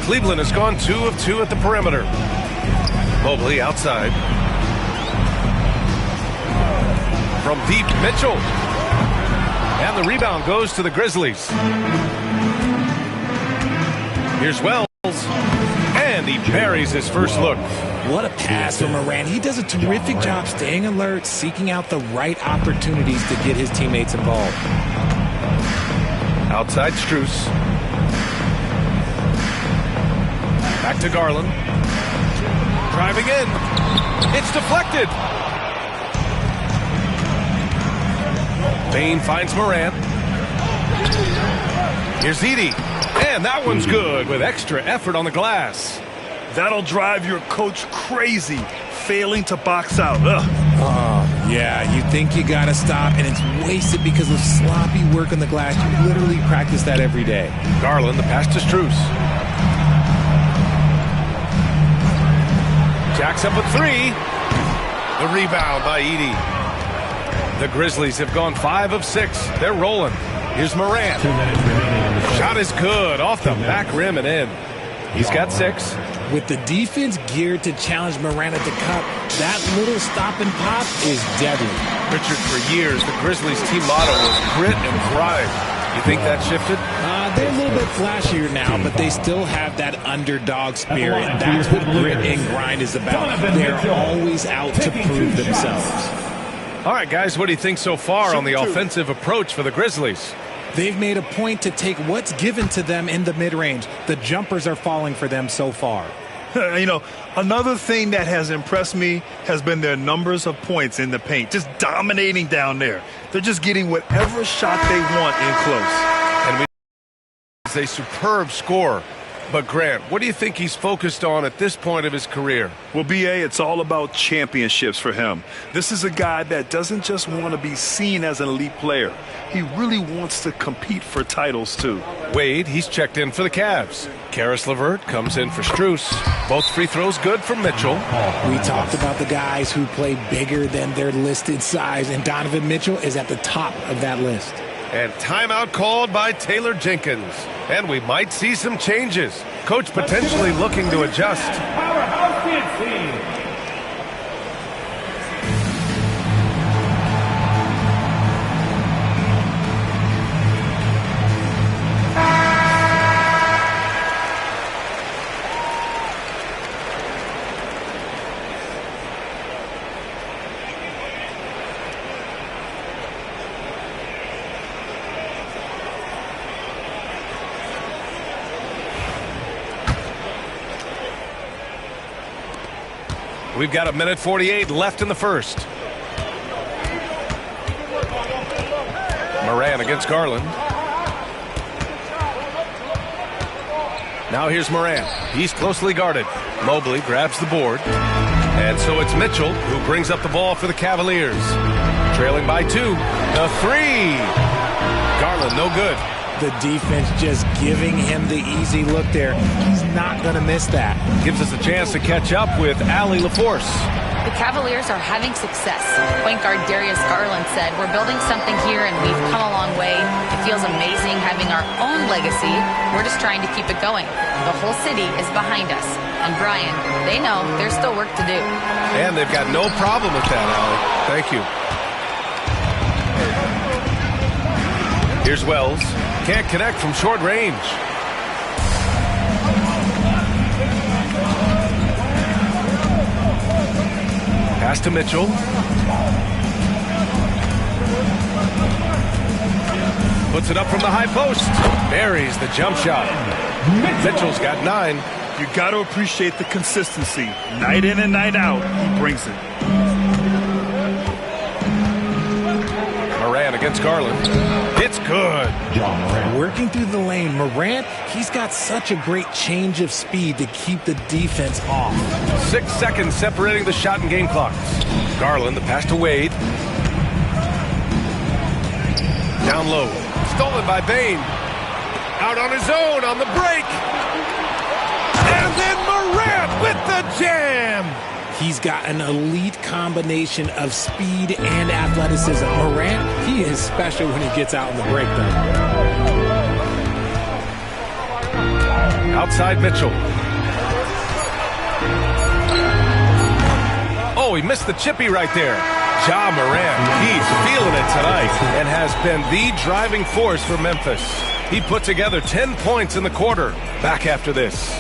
Cleveland has gone 2 of 2 at the perimeter. Mobley outside. From deep, Mitchell. And the rebound goes to the Grizzlies. Here's Wells. And he buries his first look. What a pass from Morant. He does a terrific job staying alert, seeking out the right opportunities to get his teammates involved. Outside Strus. Back to Garland. Driving in. It's deflected. Bain finds Morant. Here's Edey. And that one's good with extra effort on the glass. That'll drive your coach crazy, failing to box out. Ugh. Oh, yeah, you think you got to stop, and it's wasted because of sloppy work on the glass. You literally practice that every day. Garland, the pass to Strus. Jacks up a 3. The rebound by Edey. The Grizzlies have gone 5 of 6. They're rolling. Here's Morant. Shot is good off the back rim and in. He's got 6. With the defense geared to challenge Morant at the cup, that little stop and pop is deadly. Richard, for years, the Grizzlies' team motto was grit and drive. You think that shifted? They're a little bit flashier now, but they still have that underdog spirit. That's what grit and grind is about. They're always out to prove themselves. All right, guys, what do you think so far on the offensive approach for the Grizzlies? They've made a point to take what's given to them in the mid-range. The jumpers are falling for them so far. You know, another thing that has impressed me has been their numbers of points in the paint, just dominating down there. They're just getting whatever shot they want in close. And he's a superb scorer. But, Grant, what do you think he's focused on at this point of his career? Well, B.A., it's all about championships for him. This is a guy that doesn't just want to be seen as an elite player. He really wants to compete for titles, too. Wade, he's checked in for the Cavs. Karis LeVert comes in for Strus. Both free throws good for Mitchell. We talked about the guys who play bigger than their listed size, and Donovan Mitchell is at the top of that list. And timeout called by Taylor Jenkins. And we might see some changes. Coach potentially looking to adjust. Powerhouse team. We've got 1:48 left in the first. Morant against Garland. Now here's Morant. He's closely guarded. Mobley grabs the board. And so it's Mitchell who brings up the ball for the Cavaliers. Trailing by 2. The 3. Garland, no good. The defense just giving him the easy look there. He's not going to miss that. Gives us a chance to catch up with Allie LaForce. The Cavaliers are having success. Point guard Darius Garland said, "We're building something here and we've come a long way. It feels amazing having our own legacy. We're just trying to keep it going. The whole city is behind us." And Brian, they know there's still work to do. And they've got no problem with that, Allie. Thank you. Here's Wells. Can't connect from short range. Pass to Mitchell. Puts it up from the high post. Buries the jump shot. Mitchell's got 9. You got to appreciate the consistency. Night in and night out, he brings it. Morant against Garland. It's good. Working through the lane, Morant, he's got such a great change of speed to keep the defense off. 6 seconds separating the shot and game clocks. Garland, the pass to Wade. Down low. Stolen by Bain. Out on his own on the break. And then Morant with the jam. He's got an elite combination of speed and athleticism. Morant, he is special when he gets out in the break, though. Outside Mitchell. Oh, he missed the chippy right there. Ja Morant, he's feeling it tonight and has been the driving force for Memphis. He put together 10 points in the quarter. Back after this.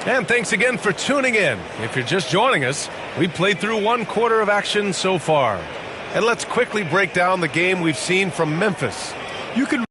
And thanks again for tuning in. If you're just joining us, we played through one quarter of action so far. And let's quickly break down the game we've seen from Memphis. You can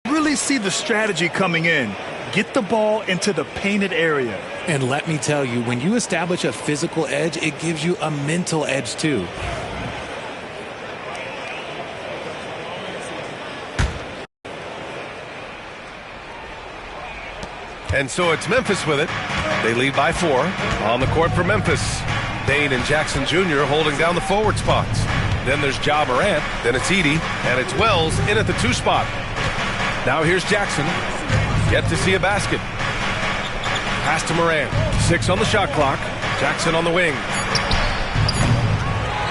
really see the strategy coming in. Get the ball into the painted area. And let me tell you, when you establish a physical edge, it gives you a mental edge too. And so it's Memphis with it. They lead by 4. On the court for Memphis, Dane and Jackson Jr. holding down the forward spots. Then there's Ja Morant, then it's Edey, and it's Wells in at the 2 spot. Now here's Jackson. Yet to see a basket. Pass to Morant. 6 on the shot clock. Jackson on the wing.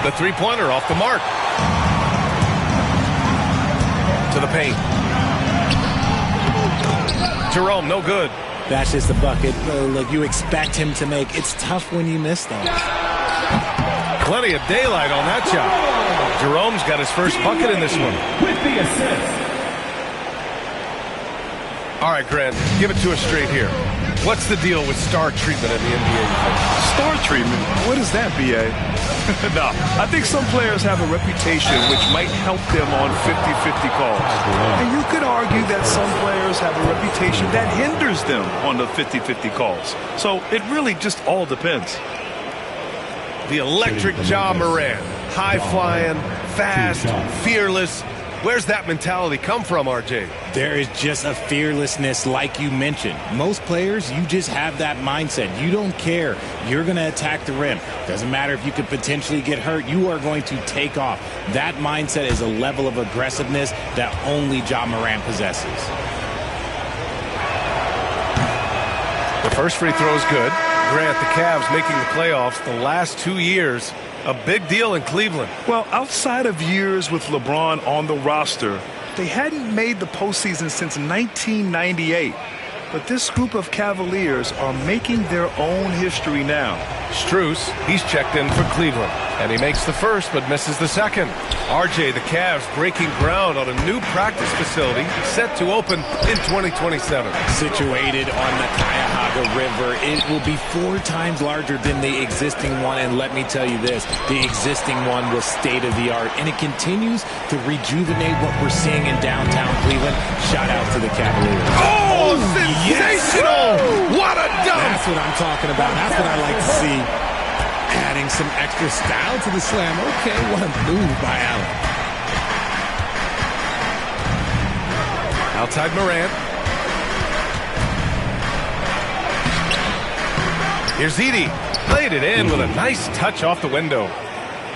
The three-pointer off the mark. To the paint. Jerome, no good. That's just the bucket like you expect him to make. It's tough when you miss those. Plenty of daylight on that shot. Jerome's got his first bucket in this one. With the assist. All right, Grant, give it to us straight here. What's the deal with star treatment in the NBA? Star treatment? What is that, B.A.? No, I think some players have a reputation which might help them on 50-50 calls. And you could argue that some players have a reputation that hinders them on the 50-50 calls. So it really just all depends. The electric Ja Morant. High-flying, fast, fearless. Where's that mentality come from, RJ? There is just a fearlessness like you mentioned. Most players, you just have that mindset. You don't care. You're going to attack the rim. Doesn't matter if you could potentially get hurt. You are going to take off. That mindset is a level of aggressiveness that only Ja Morant possesses. The first free throw is good. Grant, the Cavs making the playoffs the last 2 years. A big deal in Cleveland. Well, outside of years with LeBron on the roster, they hadn't made the postseason since 1998. But this group of Cavaliers are making their own history now. Strus, he's checked in for Cleveland. And he makes the first but misses the second. RJ, the Cavs breaking ground on a new practice facility set to open in 2027. Situated on the Cuyahoga River, it will be 4 times larger than the existing one. And let me tell you this, the existing one was state-of-the-art. And it continues to rejuvenate what we're seeing in downtown Cleveland. Shout out to the Cavaliers. Oh, sensational! Yes. What a dunk! That's what I'm talking about. That's what I like to see. Adding some extra style to the slam. Okay, what a move by Allen. Outside Morant. Here's Edey. Played it in with a nice touch off the window.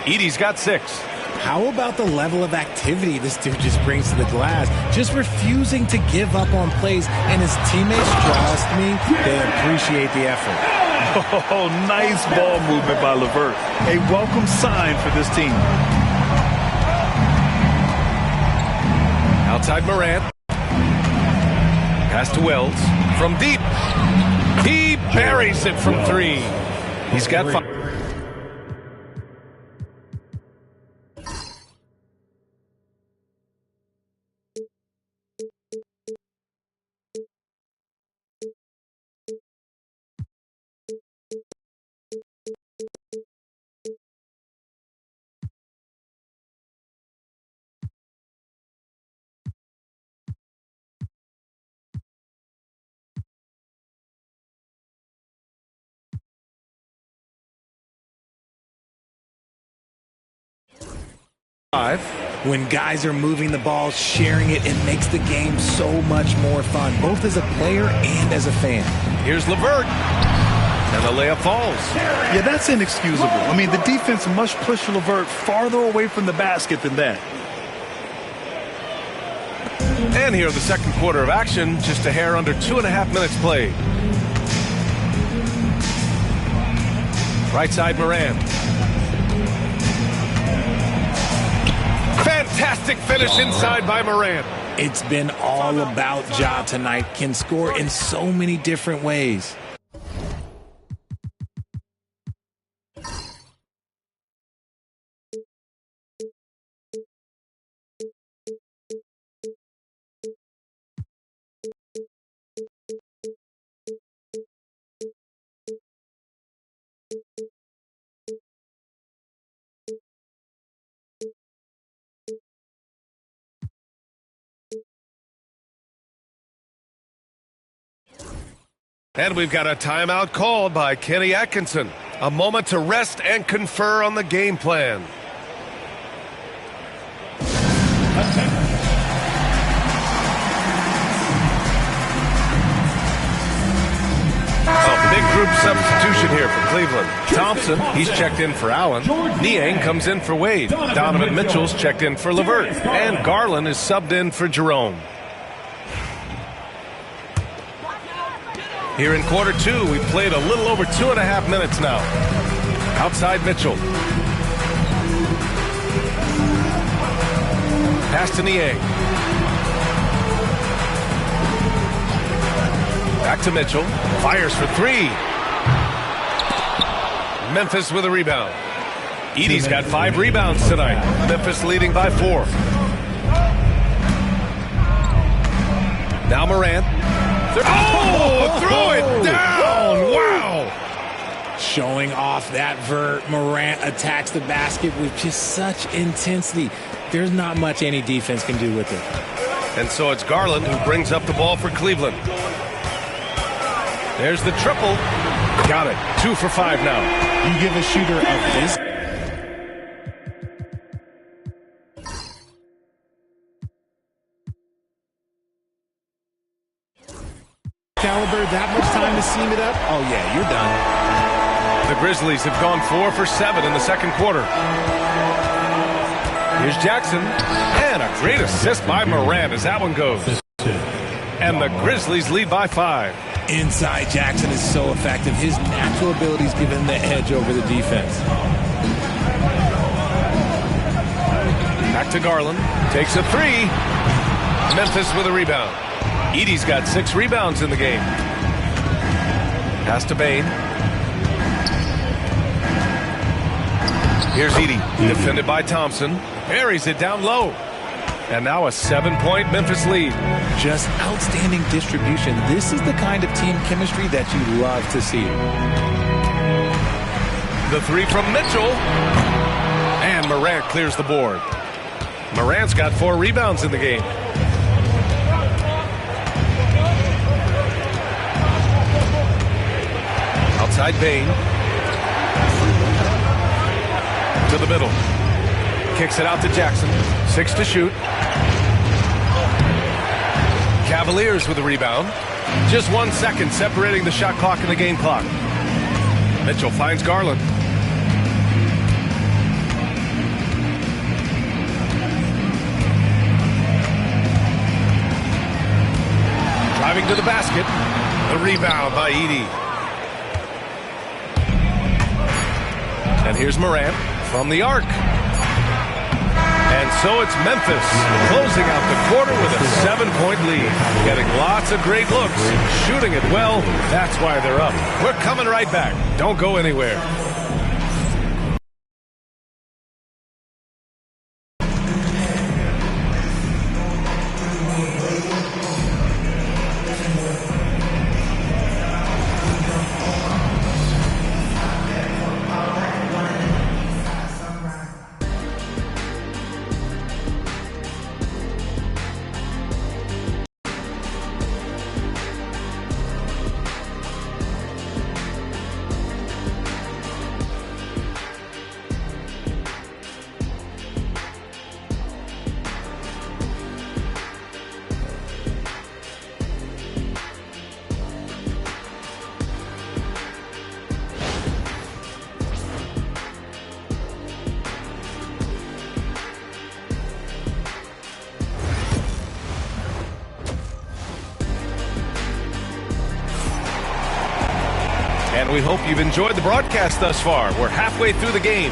Edey's got 6. How about the level of activity this dude just brings to the glass? Just refusing to give up on plays, and his teammates, trust me, they appreciate the effort. Oh, nice ball movement by LeVert. A welcome sign for this team. Outside Morant. Pass to Wells. From deep. He buries it from 3. He's got 5. When guys are moving the ball, sharing it, it makes the game so much more fun, both as a player and as a fan. Here's LeVert. And the layup falls. Yeah, that's inexcusable. I mean, the defense must push LeVert farther away from the basket than that. And here the second quarter of action, just a hair under 2.5 minutes played. Right side Morant. Fantastic finish inside by Morant. It's been all about Ja tonight. Can score in so many different ways. And we've got a timeout called by Kenny Atkinson. A moment to rest and confer on the game plan. A big group substitution here for Cleveland. Thompson, he's checked in for Allen. Niang comes in for Wade. Donovan Mitchell's checked in for LeVert. And Garland is subbed in for Jerome. Here in quarter 2, we've played a little over 2.5 minutes now. Outside Mitchell. Pass to Niang. Back to Mitchell. Fires for 3. Memphis with a rebound. Edey's got 5 rebounds tonight. Memphis leading by 4. Now Morant. Oh, throw it down. Wow. Showing off that vert. Morant attacks the basket with just such intensity. There's not much any defense can do with it. And so it's Garland who brings up the ball for Cleveland. There's the triple. Got it. 2 for 5 now. You give a shooter of this. caliber, that much time to seam it up, oh yeah, you're done. The Grizzlies have gone 4 for 7 in the second quarter. Here's Jackson, and a great assist by Morant as that one goes. And the Grizzlies lead by 5. Inside Jackson is so effective. His natural abilities give him the edge over the defense. Back to Garland. Takes a 3. Memphis with a rebound. Edey's got 6 rebounds in the game. Pass to Bane. Here's Edey. Defended by Thompson. Buries it down low. And now a 7-point Memphis lead. Just outstanding distribution. This is the kind of team chemistry that you love to see. The 3 from Mitchell. And Morant clears the board. Morant's got 4 rebounds in the game. Outside Bane. To the middle. Kicks it out to Jackson. 6 to shoot. Cavaliers with a rebound. Just 1 second separating the shot clock and the game clock. Mitchell finds Garland. Driving to the basket. The rebound by Edey. And here's Morant from the arc. And so it's Memphis closing out the quarter with a 7-point lead. Getting lots of great looks, shooting it well. That's why they're up. We're coming right back. Don't go anywhere. And we hope you've enjoyed the broadcast thus far. We're halfway through the game.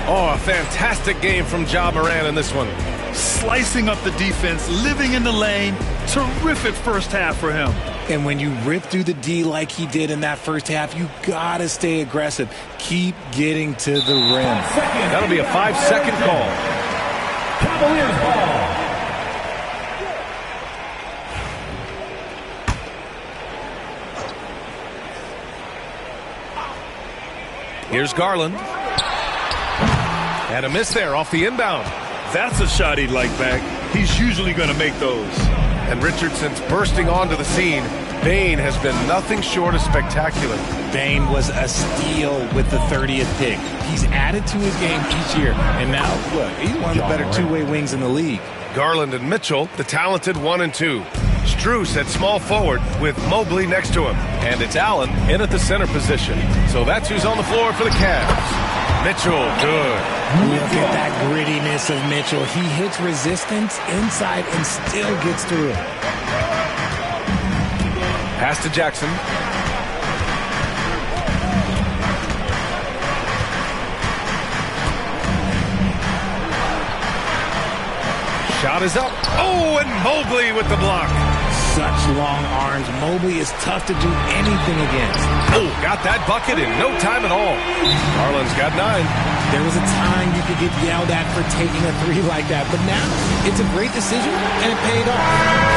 Oh, a fantastic game from Ja Morant in this one. Slicing up the defense, living in the lane. Terrific first half for him. And when you rip through the D like he did in that first half, you gotta stay aggressive. Keep getting to the rim. That'll be a 5-second call. Cavaliers ball. Here's Garland. And a miss there off the inbound. That's a shot he'd like back. He's usually going to make those. And Richardson's bursting onto the scene. Bane has been nothing short of spectacular. Bane was a steal with the 30th pick. He's added to his game each year. And now, look, he's one of the better two-way wings in the league. Garland and Mitchell, the talented 1 and 2. Struce at small forward with Mobley next to him. And it's Allen in at the center position. So that's who's on the floor for the Cavs. Mitchell, good. Look at that grittiness of Mitchell. He hits resistance inside and still gets through it. Pass to Jackson. Shot is up. Oh, and Mobley with the block. Such long arms. Mobley is tough to do anything against. Oh, got that bucket in no time at all. Garland's got 9. There was a time you could get yelled at for taking a 3 like that, but now it's a great decision, and it paid off.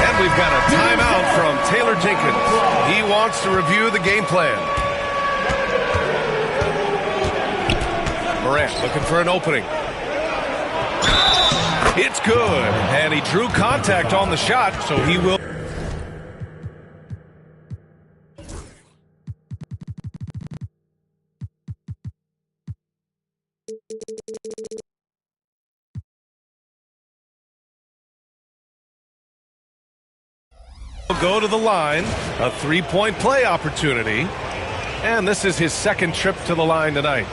And we've got a timeout from Taylor Jenkins. He wants to review the game plan. Morant looking for an opening. It's good, and he drew contact on the shot, so he will. Go to the line, a three-point play opportunity, and this is his second trip to the line tonight.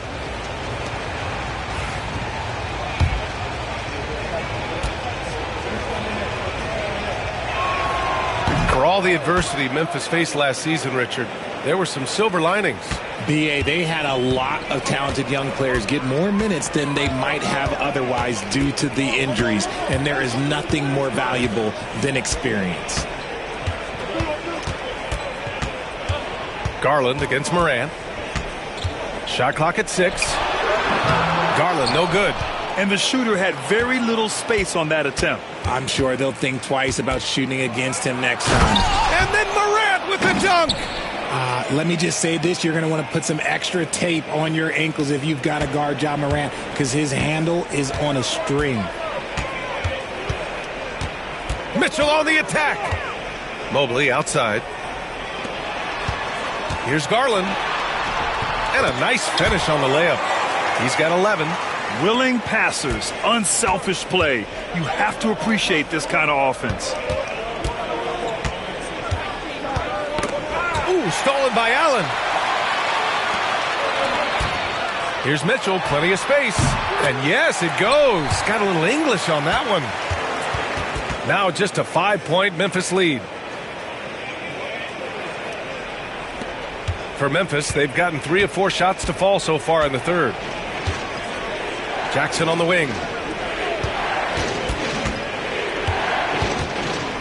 For all the adversity Memphis faced last season, Richard, there were some silver linings. B.A., they had a lot of talented young players get more minutes than they might have otherwise due to the injuries, and there is nothing more valuable than experience. Garland against Morant. Shot clock at 6. Garland, no good. And the shooter had very little space on that attempt. I'm sure they'll think twice about shooting against him next time. And then Morant with the dunk. Let me just say this. You're going to want to put some extra tape on your ankles if you've got to guard Ja Morant, because his handle is on a string. Mitchell on the attack. Mobley outside. Here's Garland. And a nice finish on the layup. He's got 11. Willing passers, unselfish play. You have to appreciate this kind of offense. Ooh, stolen by Allen. Here's Mitchell, plenty of space. And yes, it goes. Got a little English on that one. Now just a 5-point Memphis lead. For Memphis, they've gotten 3 of 4 shots to fall so far in the third. Jackson on the wing.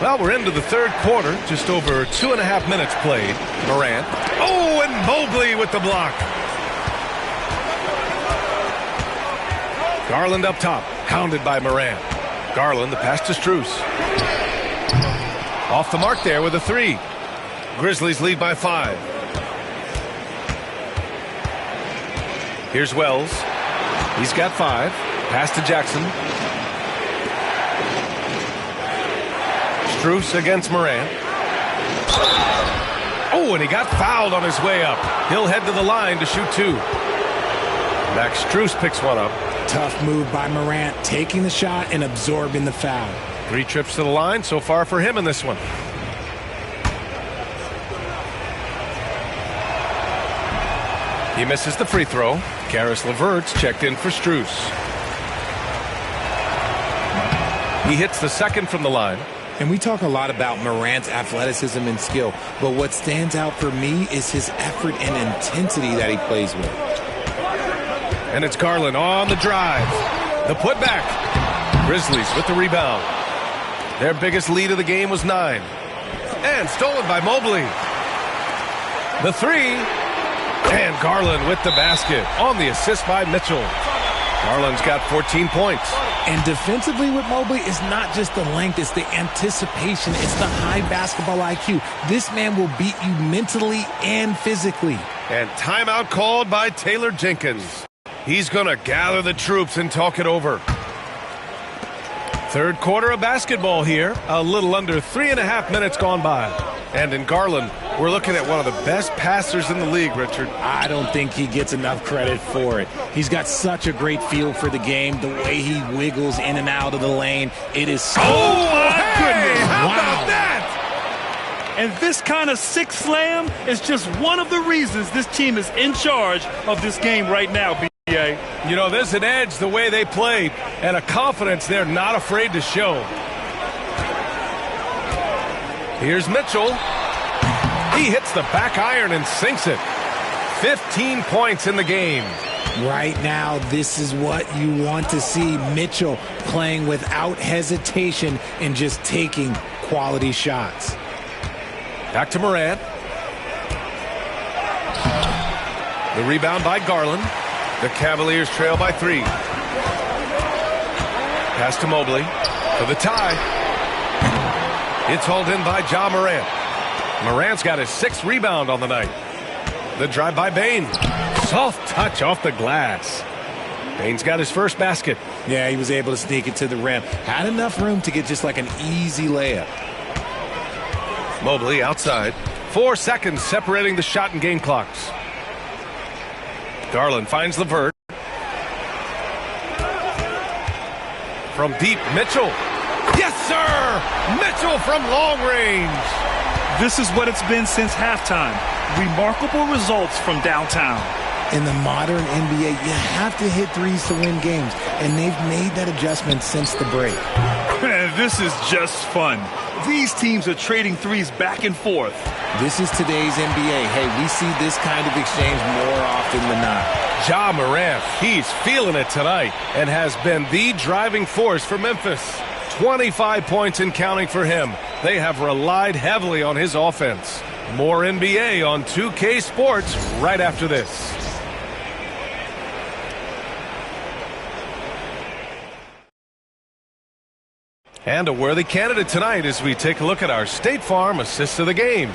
Well, we're into the third quarter. Just over 2.5 minutes played. Morant. Oh, and Mobley with the block. Garland up top. Hounded by Morant. Garland, the pass to Strus. Off the mark there with a 3. Grizzlies lead by 5. Here's Wells. He's got 5. Pass to Jackson. Strus against Morant. Oh, and he got fouled on his way up. He'll head to the line to shoot 2. Max Strus picks one up. Tough move by Morant, taking the shot and absorbing the foul. 3 trips to the line so far for him in this one. He misses the free throw. Karis LeVert's checked in for Strus. He hits the second from the line. And we talk a lot about Morant's athleticism and skill, but what stands out for me is his effort and intensity that he plays with. And it's Garland on the drive. The putback. Grizzlies with the rebound. Their biggest lead of the game was 9. And stolen by Mobley. The 3. And Garland with the basket on the assist by Mitchell. Garland's got 14 points. And defensively with Mobley, it's not just the length, it's the anticipation, it's the high basketball IQ. This man will beat you mentally and physically. And timeout called by Taylor Jenkins. He's going to gather the troops and talk it over. Third quarter of basketball here. A little under 3.5 minutes gone by. And in Garland, we're looking at one of the best passers in the league, Richard. I don't think he gets enough credit for it. He's got such a great feel for the game, the way he wiggles in and out of the lane. It is so... Oh, my goodness. How about that? And this kind of six slam is just one of the reasons this team is in charge of this game right now, B.A. You know, there's an edge the way they play and a confidence they're not afraid to show. Here's Mitchell. He hits the back iron and sinks it. 15 points in the game. Right now, this is what you want to see. Mitchell playing without hesitation and just taking quality shots. Back to Morant. The rebound by Garland. The Cavaliers trail by 3. Pass to Mobley for the tie. It's hauled in by Ja Morant. Morant's got his 6th rebound on the night. The drive by Bane. Soft touch off the glass. Bane's got his first basket. Yeah, he was able to sneak it to the rim. Had enough room to get just like an easy layup. Mobley outside. 4 seconds separating the shot and game clocks. Garland finds LeVert. From deep, Mitchell. Yes, sir! Mitchell from long range. This is what it's been since halftime. Remarkable results from downtown. In the modern NBA, you have to hit threes to win games, and they've made that adjustment since the break. Man, this is just fun. These teams are trading threes back and forth. This is today's NBA. Hey, we see this kind of exchange more often than not. Ja Morant, he's feeling it tonight and has been the driving force for Memphis. 25 points and counting for him. They have relied heavily on his offense. More NBA on 2K Sports right after this. And a worthy candidate tonight as we take a look at our State Farm assist of the game.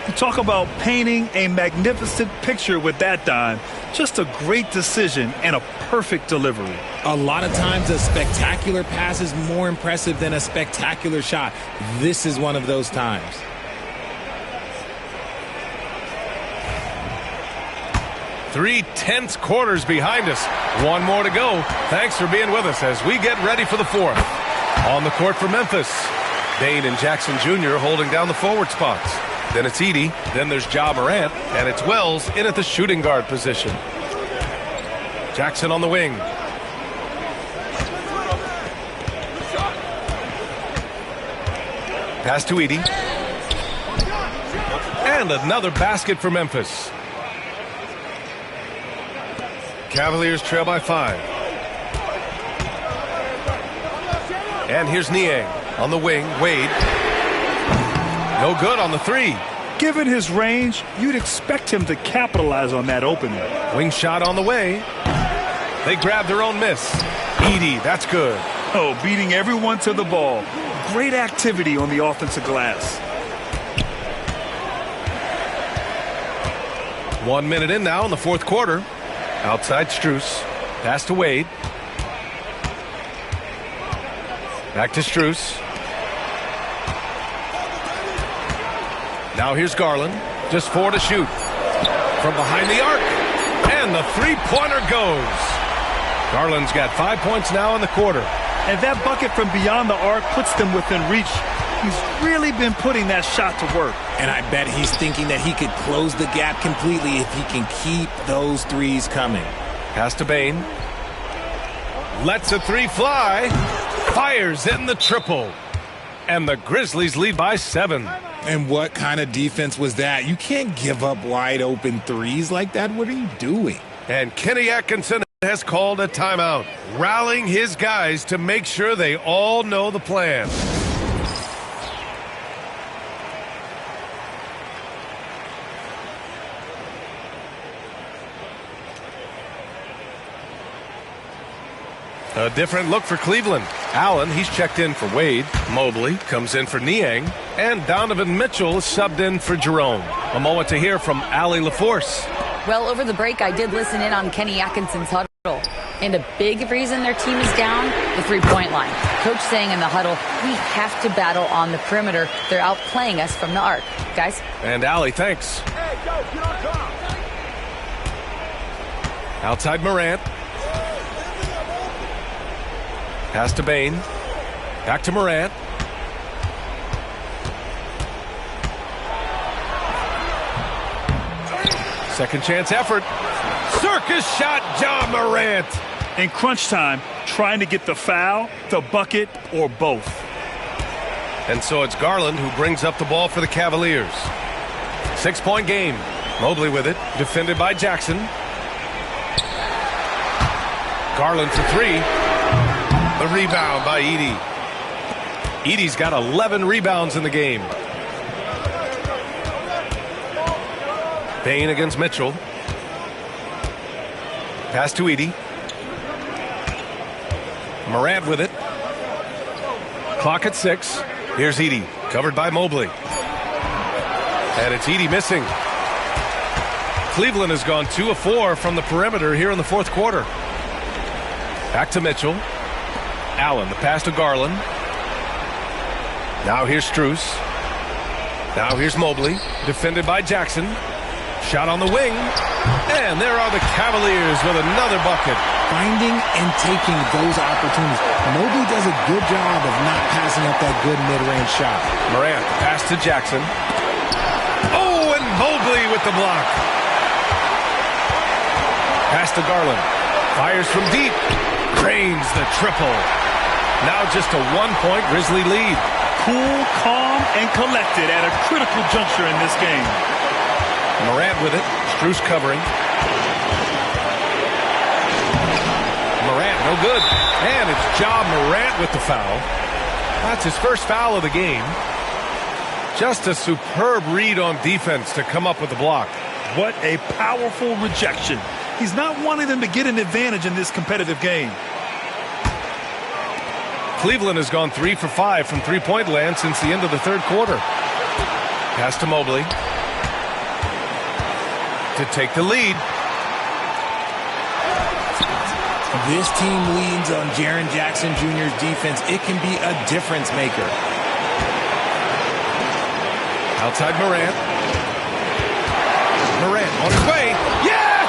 You talk about painting a magnificent picture with that dime. Just a great decision and a perfect delivery. A lot of times a spectacular pass is more impressive than a spectacular shot. This is one of those times. Three tense quarters behind us. One more to go. Thanks for being with us as we get ready for the fourth. On the court for Memphis, Bain and Jackson Jr. holding down the forward spots. Then it's Edey, then there's Ja Morant, and it's Wells in at the shooting guard position. Jackson on the wing. Pass to Edey. And another basket for Memphis. Cavaliers trail by 5. And here's Niang on the wing. Wade. No good on the three. Given his range, you'd expect him to capitalize on that opening. Wing shot on the way. They grab their own miss. Edey, that's good. Oh, beating everyone to the ball. Great activity on the offensive glass. 1 minute in now in the fourth quarter. Outside Strus. Pass to Wade. Back to Strus. Now here's Garland. Just 4 to shoot. From behind the arc. And the three-pointer goes. Garland's got 5 points now in the quarter. And that bucket from beyond the arc puts them within reach. He's really been putting that shot to work. And I bet he's thinking that he could close the gap completely if he can keep those threes coming. Pass to Bain. Lets a three fly. Fires in the triple. And the Grizzlies lead by 7. And what kind of defense was that? You can't give up wide open threes like that. What are you doing? And Kenny Atkinson has called a timeout, rallying his guys to make sure they all know the plan. A different look for Cleveland. Allen, he's checked in for Wade. Mobley comes in for Niang. And Donovan Mitchell is subbed in for Jerome. A moment to hear from Allie LaForce. Well, over the break, I did listen in on Kenny Atkinson's huddle. And a big reason their team is down, the three-point line. Coach saying in the huddle, we have to battle on the perimeter. They're outplaying us from the arc. Guys? And Allie, thanks. Hey, go, get on top. Outside Morant. Pass to Bain. Back to Morant. Second chance effort. Circus shot, Ja Morant. In crunch time, trying to get the foul, the bucket, or both. And so it's Garland who brings up the ball for the Cavaliers. 6-point game. Mobley with it. Defended by Jackson. Garland for 3. The rebound by Edey. Edey's got 11 rebounds in the game. Bain against Mitchell. Pass to Edey. Morant with it. Clock at 6. Here's Edey, covered by Mobley. And it's Edey missing. Cleveland has gone 2 of 4 from the perimeter here in the fourth quarter. Back to Mitchell. Allen, the pass to Garland. Now here's Strus. Now here's Mobley, defended by Jackson. Shot on the wing. And there are the Cavaliers with another bucket. Finding and taking those opportunities. Mobley does a good job of not passing mixing up that good mid-range shot. Morant, pass to Jackson. Oh, and Mobley with the block. Pass to Garland. Fires from deep. Drains the triple. Now just a one-point Grizzly lead. Cool, calm, and collected at a critical juncture in this game. Morant with it. Strus covering. Morant, no good. And it's Ja Morant with the foul. That's his first foul of the game. Just a superb read on defense to come up with the block. What a powerful rejection. He's not wanting them to get an advantage in this competitive game. Cleveland has gone 3 for 5 from three-point land since the end of the third quarter. Pass to Mobley to take the lead. This team leans on Jaren Jackson Jr.'s defense. It can be a difference maker. Outside Morant. Morant on his way. Yes!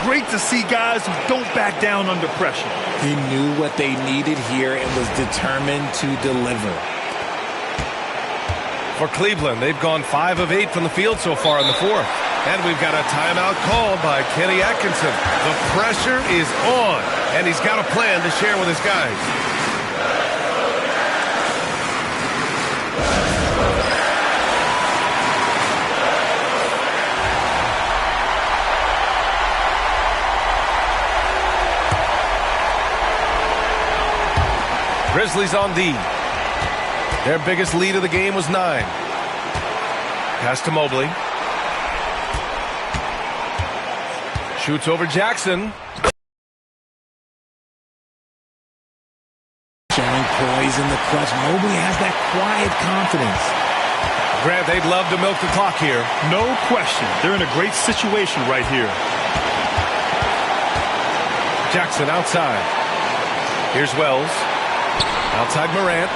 Great to see guys who don't back down under pressure. He knew what they needed here and was determined to deliver. For Cleveland, they've gone 5 of 8 from the field so far in the fourth. And we've got a timeout called by Kenny Atkinson. The pressure is on, and he's got a plan to share with his guys. Grizzlies on D. Their biggest lead of the game was 9. Pass to Mobley. Shoots over Jackson. Showing poise in the clutch. Mobley has that quiet confidence. Grant, they'd love to milk the clock here. No question. They're in a great situation right here. Jackson outside. Here's Wells. Outside Morant.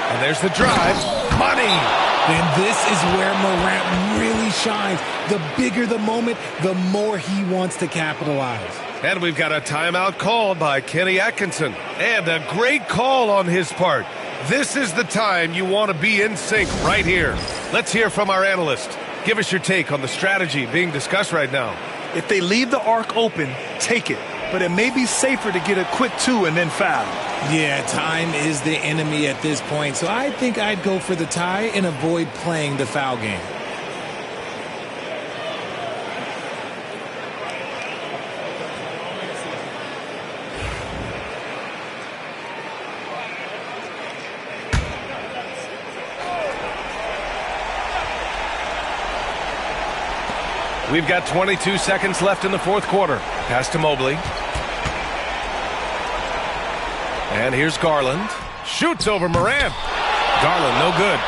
And there's the drive. Money! And this is where Morant really shines. The bigger the moment, the more he wants to capitalize. And we've got a timeout called by Kenny Atkinson. And a great call on his part. This is the time you want to be in sync right here. Let's hear from our analyst. Give us your take on the strategy being discussed right now. If they leave the arc open, take it. But it may be safer to get a quick 2 and then foul. Yeah, time is the enemy at this point. So I think I'd go for the tie and avoid playing the foul game. We've got 22 seconds left in the fourth quarter. Pass to Mobley. And here's Garland. Shoots over Morant. Garland, no good.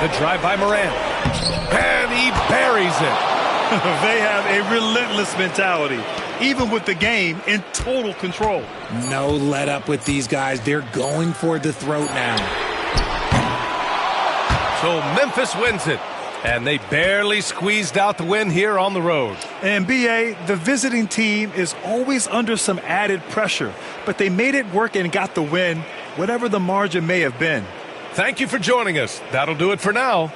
The drive by Morant. And he buries it. They have a relentless mentality, even with the game in total control. No let up with these guys. They're going for the throat now. So Memphis wins it. And they barely squeezed out the win here on the road. And BA, the visiting team is always under some added pressure, but they made it work and got the win, whatever the margin may have been. Thank you for joining us. That'll do it for now.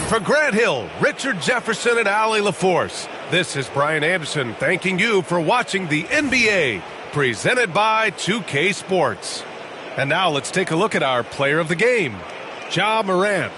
For Grant Hill, Richard Jefferson, and Allie LaForce, this is Brian Anderson thanking you for watching the NBA, presented by 2K Sports. And now let's take a look at our player of the game, Ja Morant.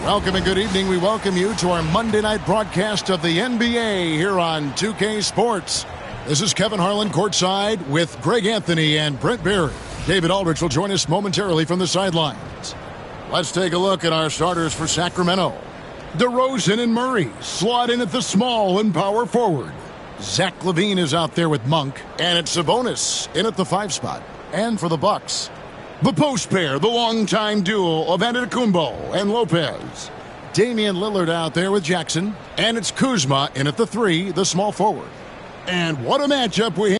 Welcome and good evening. We welcome you to our Monday night broadcast of the NBA here on 2K Sports. This is Kevin Harlan courtside with Greg Anthony and Brent Barry. David Aldridge will join us momentarily from the sidelines. Let's take a look at our starters for Sacramento. DeRozan and Murray slot in at the small and power forward. Zach LaVine is out there with Monk, and it's Sabonis in at the 5 spot. And for the Bucks, the post pair, the longtime duo of Antetokounmpo and Lopez. Damian Lillard out there with Jackson, and it's Kuzma in at the 3, the small forward. And what a matchup we